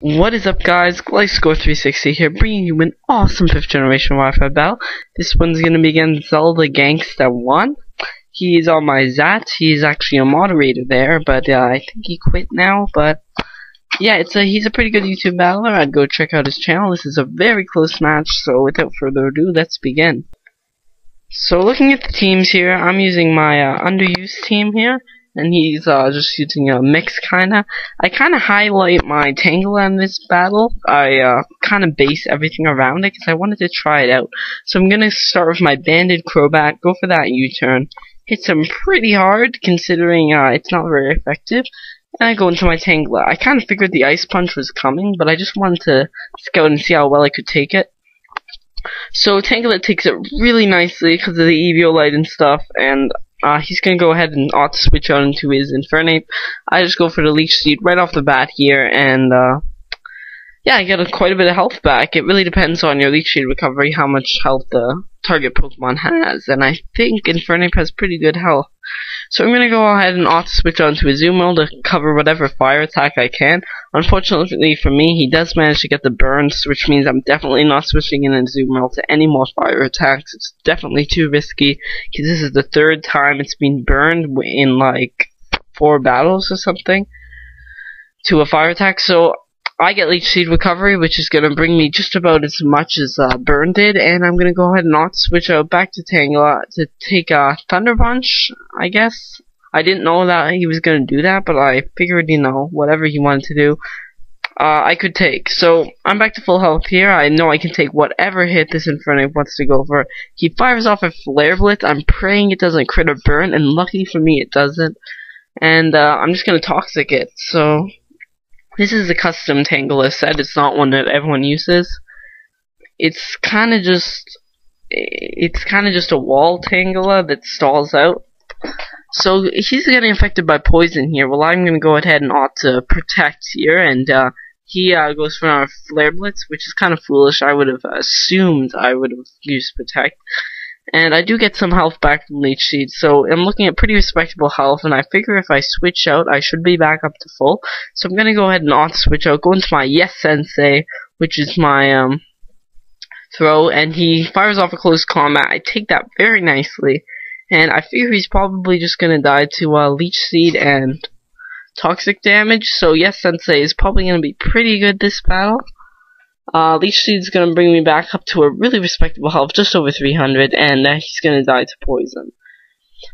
What is up, guys? Gliscor360 here, bringing you an awesome 5th generation Wi-Fi battle. This one's gonna be against ZeldaGangsta1. He's on my ZAT. He's actually a moderator there, but I think he quit now. But yeah, he's a pretty good YouTube battler. I'd go check out his channel. This is a very close match, so without further ado, let's begin. So looking at the teams here, I'm using my underused team here. And he's just using a mix kinda. I kinda highlight my Tangela in this battle. I kinda base everything around it because I wanted to try it out. So I'm gonna start with my banded Crobat, go for that U-turn. Hits him pretty hard considering it's not very effective. And I go into my Tangela. I kinda figured the Ice Punch was coming, but I just wanted to scout and see how well I could take it. So Tangela takes it really nicely because of the Eviolite and stuff, and he's going to go ahead and auto-switch out into his Infernape. I just go for the Leech Seed right off the bat here, and yeah, I get quite a bit of health back. It really depends on your Leech Seed recovery, how much health the target Pokemon has, and I think Infernape has pretty good health. So I'm going to go ahead and auto-switch onto Azumarill to cover whatever fire attack I can. Unfortunately for me, he does manage to get the burns, which means I'm definitely not switching in Azumarill to any more fire attacks. It's definitely too risky, because this is the 3rd time it's been burned in like 4 battles or something to a fire attack. So I get Leech Seed recovery, which is going to bring me just about as much as Burn did, and I'm going to go ahead and not switch out back to Tangela to take a Thunder Punch, I guess. I didn't know that he was going to do that, but I figured, you know, whatever he wanted to do, I could take. So I'm back to full health here. I know I can take whatever hit this Infernape wants to go for. He fires off a Flare Blitz. I'm praying it doesn't crit or burn, and lucky for me it doesn't. And I'm just going to Toxic it. So this is a custom Tangela set. It's not one that everyone uses. It's kind of just a wall Tangela that stalls out. So he's getting affected by poison here. Well, I'm going to go ahead and auto protect here, and he goes for a Flare Blitz, which is kind of foolish. I would have assumed I would have used protect. And I do get some health back from Leech Seed, so I'm looking at pretty respectable health, and I figure if I switch out, I should be back up to full. So I'm going to go ahead and auto-switch out, go into my Yes Sensei, which is my throw, and he fires off a close combat. I take that very nicely, and I figure he's probably just going to die to Leech Seed and toxic damage, so Yes Sensei is probably going to be pretty good this battle. Leech Seed's going to bring me back up to a really respectable health, just over 300, and he's going to die to poison.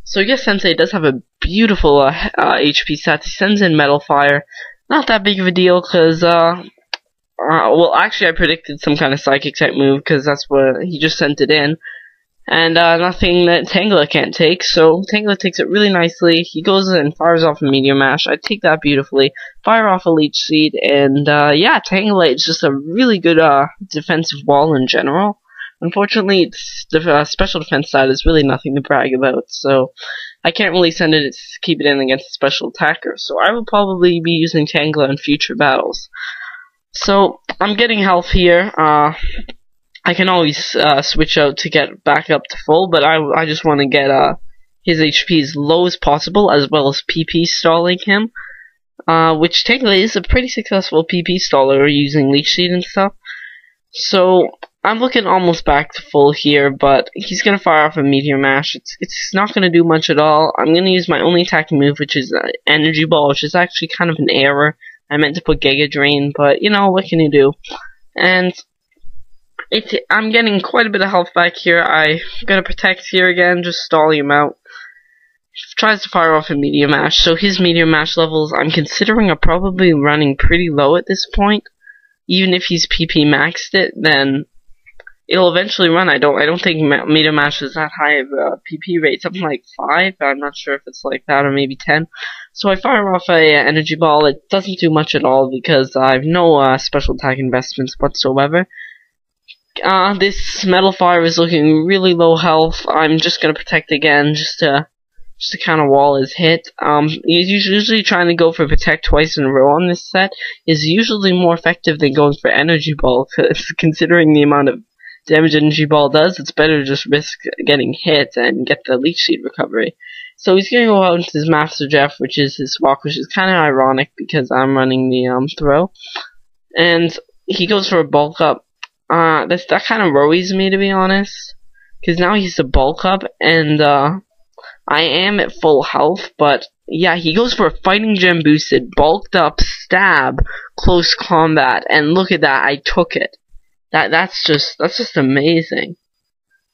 So Yes Sensei does have a beautiful HP stat. He sends in Metal Fire. Not that big of a deal, because, well, actually I predicted some kind of Psychic type move, because that's what he just sent it in. And nothing that Tangela can't take, so Tangela takes it really nicely. He goes and fires off a Meteor Mash. I take that beautifully, fire off a Leech Seed, and yeah, Tangela is just a really good defensive wall in general. Unfortunately, the special defense side is really nothing to brag about, so I can't really send it to keep it in against a special attacker, so I will probably be using Tangela in future battles. So, I'm getting health here. I can always switch out to get back up to full, but I just want to get his HP as low as possible, as well as PP stalling him, which technically is a pretty successful PP staller using Leech Seed and stuff. So I'm looking almost back to full here, but he's gonna fire off a Meteor Mash. It's not gonna do much at all. I'm gonna use my only attacking move, which is Energy Ball, which is actually kind of an error. I meant to put Giga Drain, but you know, what can you do? And I'm getting quite a bit of health back here. I'm gonna protect here again, just stalling him out. He tries to fire off a Meteor Mash, so his Meteor Mash levels I'm considering are probably running pretty low at this point. Even if he's PP maxed it, then it'll eventually run. I don't think Meteor Mash is that high of a PP rate, something like 5. I'm not sure if it's like that, or maybe 10. So I fire off a Energy Ball. It doesn't do much at all because I have no special attack investments whatsoever. This Metal Fire is looking really low health. I'm just gonna protect again, just to kind of wall his hit. He's usually trying to go for protect twice in a row on this set is usually more effective than going for Energy Ball, because considering the amount of damage Energy Ball does, it's better to just risk getting hit and get the Leech Seed recovery. So he's gonna go out into his Master Jeff, which is his walk, which is kind of ironic because I'm running the throw. and he goes for a bulk up. That kind of worries me, to be honest, because now he's a bulk up, and I am at full health, but yeah, he goes for a fighting gem boosted, bulked up, stab, close combat, and look at that, I took it. That's just amazing.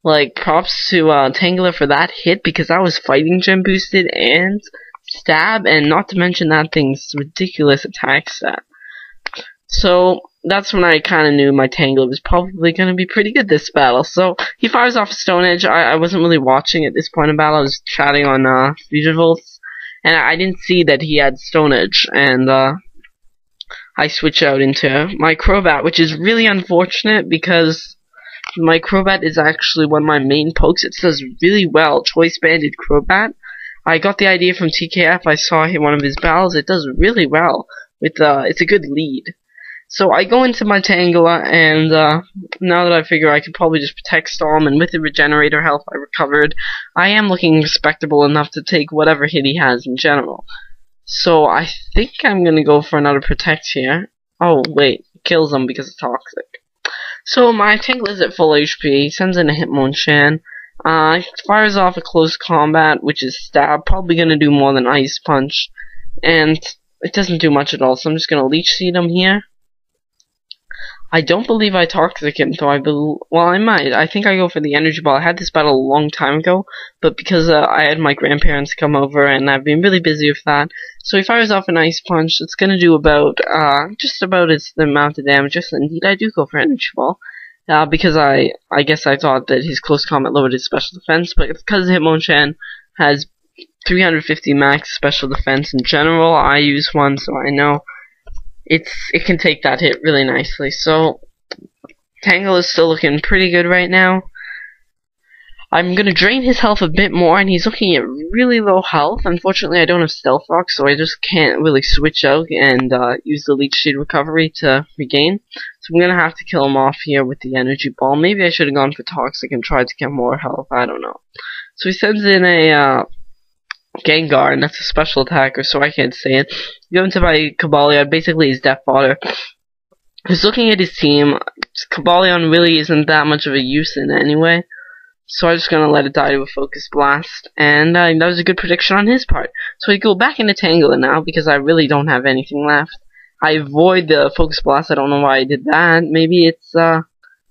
Like, props to Tangler for that hit, because that was fighting gem boosted and stab, and not to mention that thing's ridiculous attack stat. So that's when I kind of knew my Tangler was probably going to be pretty good this battle. So he fires off a Stone Edge. I wasn't really watching at this point in battle. I was chatting on Fusion Volts, and I didn't see that he had Stone Edge, and I switch out into my Crobat, which is really unfortunate because my Crobat is actually one of my main pokes. It does really well. Choice Banded Crobat. I got the idea from TKF. I saw one of his battles. It does really well. It's a good lead. So I go into my Tangela, and now that I figure I could probably just Protect Storm, and with the Regenerator health I recovered, I am looking respectable enough to take whatever hit he has in general. So I think I'm going to go for another Protect here. Oh, wait. Kills him because it's Toxic. So my Tangela is at full HP, sends in a Hitmonchan. Fires off a Close Combat, which is Stab, probably going to do more than Ice Punch. And it doesn't do much at all, so I'm just going to Leech Seed him here. I don't believe I Toxic him, though. Well, I might. I think I go for the Energy Ball. I had this battle a long time ago, but because I had my grandparents come over, and I've been really busy with that, so he fires off an Ice Punch. It's gonna do about, just about the amount of damage. Yes, indeed, I do go for Energy Ball. Because I guess I thought that his Close Combat lowered his Special Defense, but because Hitmonchan has 350 max Special Defense in general, I use one, so I know it can take that hit really nicely. So Tangle is still looking pretty good right now. I'm gonna drain his health a bit more, and he's looking at really low health. Unfortunately, I don't have Stealth Rock, so I just can't really switch out and use the Leech Seed recovery to regain. So I'm gonna have to kill him off here with the Energy Ball. Maybe I should have gone for Toxic and tried to get more health. I don't know. So he sends in a Gengar, and that's a special attacker, so I can't say it. Go into my Cobalion, basically his Death Fodder. He's looking at his team. Cobalion really isn't that much of a use in anyway, so I'm just gonna let it die to a Focus Blast, and that was a good prediction on his part. So I go back into Tangela now, because I really don't have anything left. I avoid the Focus Blast. I don't know why I did that. Maybe it's, I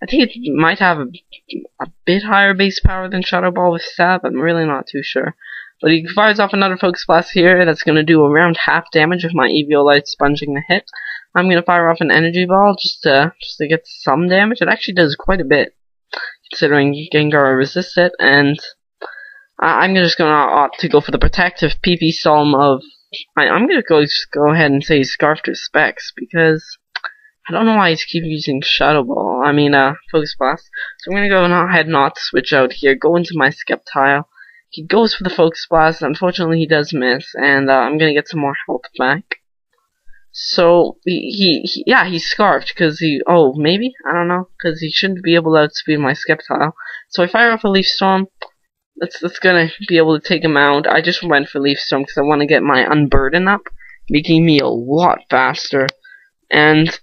think it might have a bit higher base power than Shadow Ball with Stab. I'm really not too sure. But he fires off another Focus Blast here. That's going to do around half damage with my Eviolite sponging the hit. I'm going to fire off an Energy Ball just to get some damage. It actually does quite a bit, considering Gengar resists it. And I'm just going to opt to go for the Protective PP Psalm of... I'm going to go ahead and say Scarfed Specs, because I don't know why he's keep using Shadow Ball. Focus Blast. So I'm going to go ahead and not switch out here. Go into my Sceptile. He goes for the Focus Blast. Unfortunately, he does miss, and I'm gonna get some more health back. So yeah, he's Scarfed because maybe, I don't know, because he shouldn't be able to outspeed my Sceptile. So I fire off a Leaf Storm. That's gonna be able to take him out. I just went for Leaf Storm because I want to get my Unburden up, making me a lot faster. And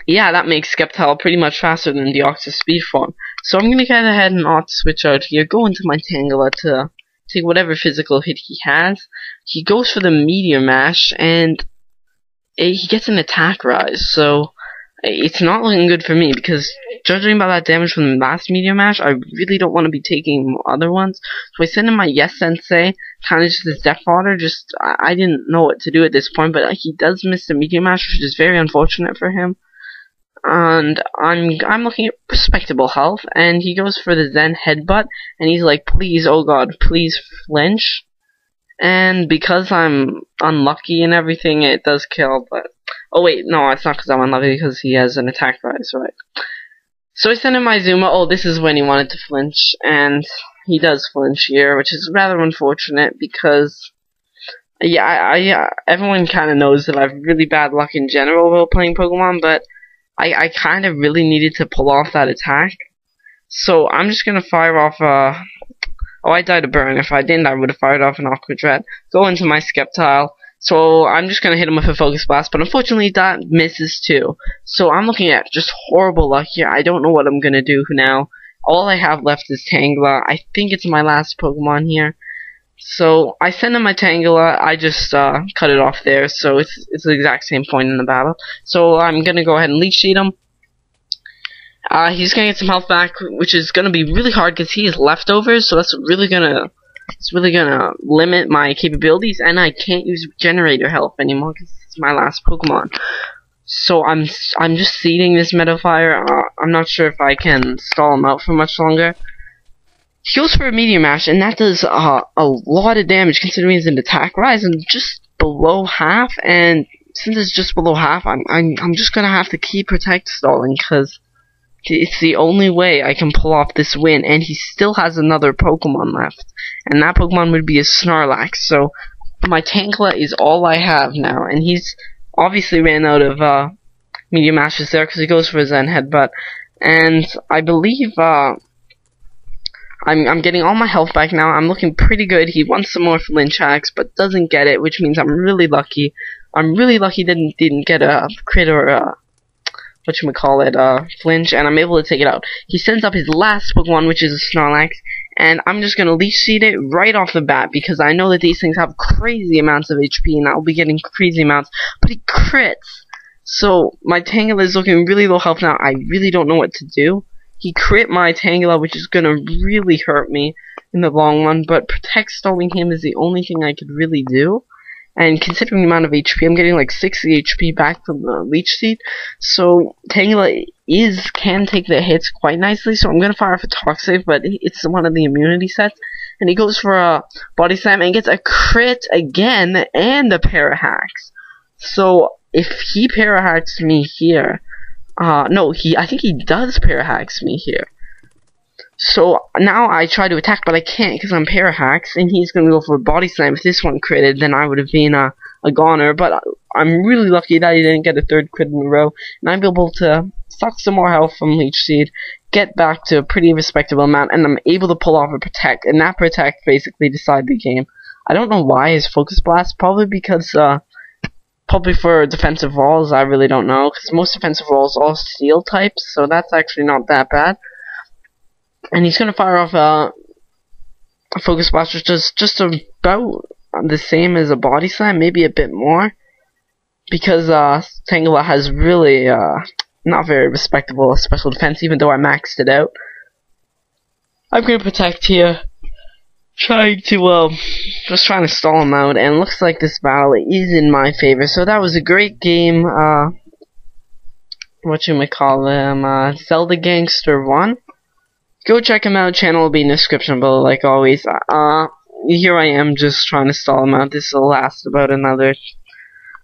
yeah, that makes Sceptile pretty much faster than Deoxys Speed Form. So I'm gonna get ahead and not switch out here, go into my Tangela to take whatever physical hit he has. He goes for the Meteor Mash, and he gets an Attack Rise, so it's not looking good for me, because judging by that damage from the last Meteor Mash, I really don't want to be taking other ones. So I send in my Yes Sensei, kind of just as Death Fodder. I didn't know what to do at this point, but he does miss the Meteor Mash, which is very unfortunate for him. And I'm looking at respectable health, and he goes for the Zen Headbutt, and he's like, please, oh god, please flinch. And because I'm unlucky and everything, it does kill, but... Oh wait, no, it's not because I'm unlucky, because he has an Attack Rise, right? So I send in my Zuma. Oh, this is when he wanted to flinch, and he does flinch here, which is rather unfortunate, because... Yeah, everyone kind of knows that I have really bad luck in general while playing Pokemon, but I kind of really needed to pull off that attack. So I'm just going to fire off oh, I died a burn. If I didn't, I would have fired off an Aqua Jet. Go into my Sceptile. So I'm just gonna hit him with a focus blast, but unfortunately that misses too. So I'm looking at just horrible luck here. I don't know what I'm gonna do now. All I have left is Tangela. I think it's my last Pokemon here. So I send him my Tangela. I just cut it off there. So it's the exact same point in the battle. So I'm gonna go ahead and Leech Seed him. He's gonna get some health back, which is gonna be really hard because he has leftovers. So that's really gonna limit my capabilities, and I can't use Generator Health anymore because it's my last Pokemon. So I'm just seeding this Metafire. I'm not sure if I can stall him out for much longer. He goes for a Meteor Mash, and that does a lot of damage considering his attack rise and just below half. And since it's just below half, I'm just gonna have to keep Protect stalling because it's the only way I can pull off this win. And he still has another Pokemon left, and that Pokemon would be a Snorlax. So my Tangela is all I have now, and he's obviously ran out of Meteor Mashes there because he goes for a Zen Headbutt. And I believe I'm getting all my health back now. I'm looking pretty good. He wants some more Flinch hacks, but doesn't get it, which means I'm really lucky. I'm really lucky didn't get a crit or a Flinch, and I'm able to take it out. He sends up his last Pokemon, which is a Snorlax, and I'm just gonna Leech Seed it right off the bat because I know that these things have crazy amounts of HP, and I'll be getting crazy amounts. But he crits, so my Tangela is looking really low health now. I really don't know what to do. He crit my Tangela, which is gonna really hurt me in the long run. But Protect stalling him is the only thing I could really do. And considering the amount of HP, I'm getting like 60 HP back from the Leech Seed. So Tangela can take the hits quite nicely. So I'm gonna fire off a Talk Save, but it's one of the immunity sets. And he goes for a Body Slam and gets a crit again and a Parahacks. So if he Parahacks me here, I think he does Parahacks me here. So now I try to attack, but I can't because I'm Parahacks, and he's going to go for a Body Slam. If this one critted, then I would have been a goner, but I'm really lucky that he didn't get a third crit in a row, and I'm able to suck some more health from Leech Seed, get back to a pretty respectable amount, and I'm able to pull off a Protect, and that Protect basically decided the game. I don't know why his Focus Blast, probably because, probably for defensive walls, I really don't know, because most defensive walls are all Steel types, so that's actually not that bad. And he's gonna fire off a Focus Blast, which is just about the same as a Body Slam, maybe a bit more, because Tangela has really not very respectable special defense, even though I maxed it out. I'm gonna Protect here, trying to trying to stall him out, and looks like this battle is in my favor. So that was a great game. ZeldaGangsta1. Go check him out. Channel will be in the description below, like always. Here I am just trying to stall him out. This will last about another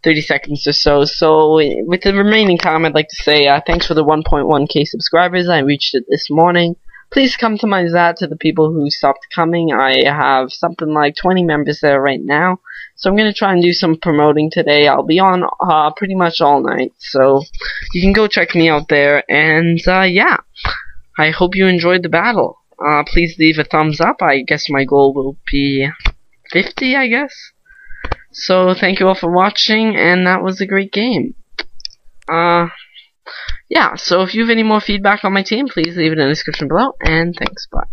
30 seconds or so. So with the remaining time, I'd like to say thanks for the 1.1k subscribers. I reached it this morning. Please come to my Zat to the people who stopped coming. I have something like 20 members there right now. So I'm going to try and do some promoting today. I'll be on pretty much all night. So you can go check me out there. And yeah. I hope you enjoyed the battle. Please leave a thumbs up. I guess my goal will be 50, I guess. So thank you all for watching, and that was a great game. Yeah, so if you have any more feedback on my team, please leave it in the description below, and thanks, bye.